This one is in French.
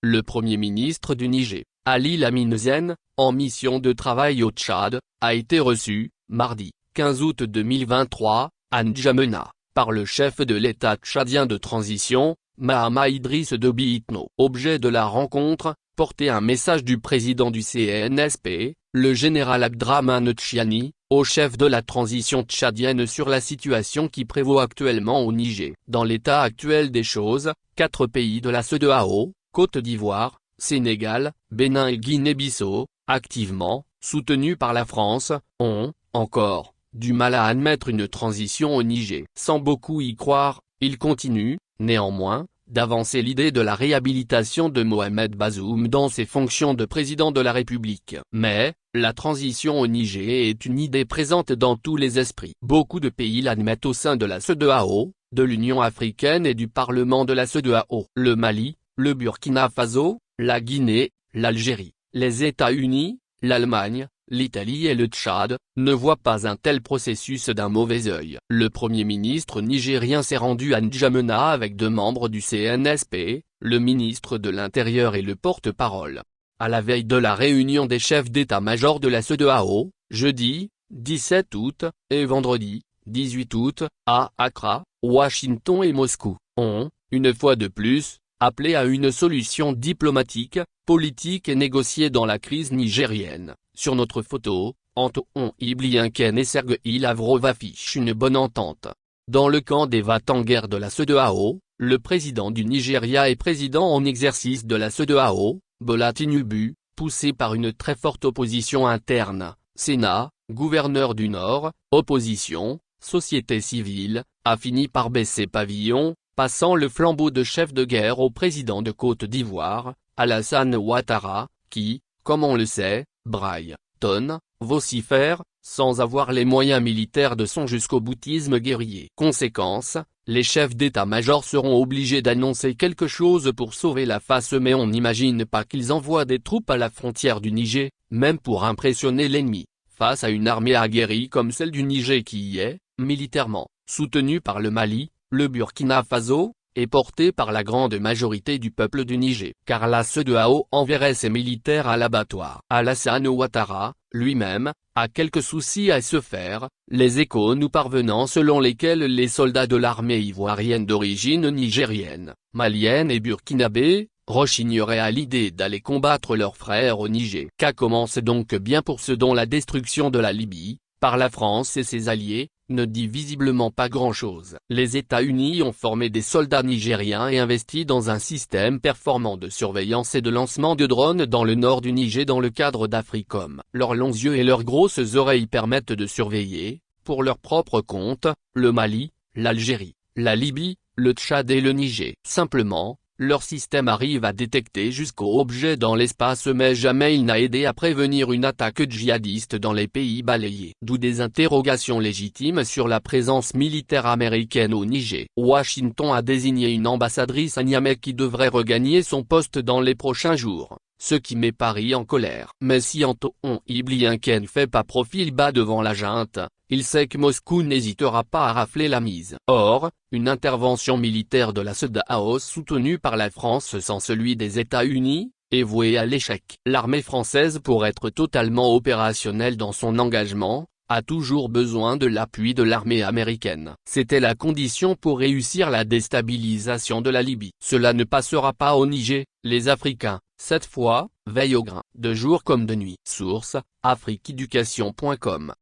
le Premier ministre du Niger, Ali Lamine Zen, en mission de travail au Tchad, a été reçu, mardi, 15 août 2023, à N'Djamena, par le chef de l'État tchadien de transition, Mahama Idriss Déby Itno. Objet de la rencontre, porter un message du président du CNSP, le général Abdrahmane Tchiani, au chef de la transition tchadienne sur la situation qui prévaut actuellement au Niger. Dans l'état actuel des choses, 4 pays de la CEDEAO, Côte d'Ivoire, Sénégal, Bénin et Guinée-Bissau, activement, soutenus par la France, ont, encore, du mal à admettre une transition au Niger. Sans beaucoup y croire, il continue, néanmoins, d'avancer l'idée de la réhabilitation de Mohamed Bazoum dans ses fonctions de président de la République. Mais, la transition au Niger est une idée présente dans tous les esprits. Beaucoup de pays l'admettent au sein de la CEDEAO, de l'Union africaine et du Parlement de la CEDEAO. Le Mali, le Burkina Faso, la Guinée, l'Algérie, les États-Unis, l'Allemagne, l'Italie et le Tchad, ne voient pas un tel processus d'un mauvais œil. Le Premier ministre nigérien s'est rendu à N'Djamena avec 2 membres du CNSP, le ministre de l'Intérieur et le porte-parole. À la veille de la réunion des chefs d'état-major de la CEDEAO, jeudi, 17 août, et vendredi, 18 août, à Accra, Washington et Moscou, ont, une fois de plus, appelé à une solution diplomatique, politique et négociée dans la crise nigérienne. Sur notre photo, Antoine Blinken et Sergueï Lavrov affichent une bonne entente. Dans le camp des va-t-en-guerre de la CEDEAO, le président du Nigeria et président en exercice de la CEDEAO, Bola Tinubu, poussé par une très forte opposition interne, Sénat, gouverneur du Nord, opposition, société civile, a fini par baisser pavillon, passant le flambeau de chef de guerre au président de Côte d'Ivoire, Alassane Ouattara, qui, comme on le sait, braille, tonne, vocifère, sans avoir les moyens militaires de son jusqu'au-boutisme guerrier. Conséquence, les chefs d'état-major seront obligés d'annoncer quelque chose pour sauver la face, mais on n'imagine pas qu'ils envoient des troupes à la frontière du Niger, même pour impressionner l'ennemi, face à une armée aguerrie comme celle du Niger qui y est, militairement, soutenue par le Mali, le Burkina Faso, et portée par la grande majorité du peuple du Niger. Car la CEDEAO enverrait ses militaires à l'abattoir. Alassane Ouattara, lui-même, a quelques soucis à se faire, les échos nous parvenant selon lesquels les soldats de l'armée ivoirienne d'origine nigérienne, malienne et burkinabé, rechigneraient à l'idée d'aller combattre leurs frères au Niger. Qu'a commence donc bien pour ceux dont la destruction de la Libye, par la France et ses alliés, ne dit visiblement pas grand-chose. Les États-Unis ont formé des soldats nigériens et investi dans un système performant de surveillance et de lancement de drones dans le nord du Niger dans le cadre d'Africom. Leurs longs yeux et leurs grosses oreilles permettent de surveiller, pour leur propre compte, le Mali, l'Algérie, la Libye, le Tchad et le Niger. Simplement, leur système arrive à détecter jusqu'au objet dans l'espace, mais jamais il n'a aidé à prévenir une attaque djihadiste dans les pays balayés. D'où des interrogations légitimes sur la présence militaire américaine au Niger. Washington a désigné une ambassadrice à Niamey qui devrait regagner son poste dans les prochains jours, ce qui met Paris en colère. Mais si Antoine Blinken fait pas profil bas devant la junte, il sait que Moscou n'hésitera pas à rafler la mise. Or, une intervention militaire de la CEDEAO soutenue par la France sans celui des États-Unis, est vouée à l'échec. L'armée française, pour être totalement opérationnelle dans son engagement, a toujours besoin de l'appui de l'armée américaine. C'était la condition pour réussir la déstabilisation de la Libye. Cela ne passera pas au Niger, les Africains, cette fois, veillent au grain, de jour comme de nuit. Source, afriqueeducation.com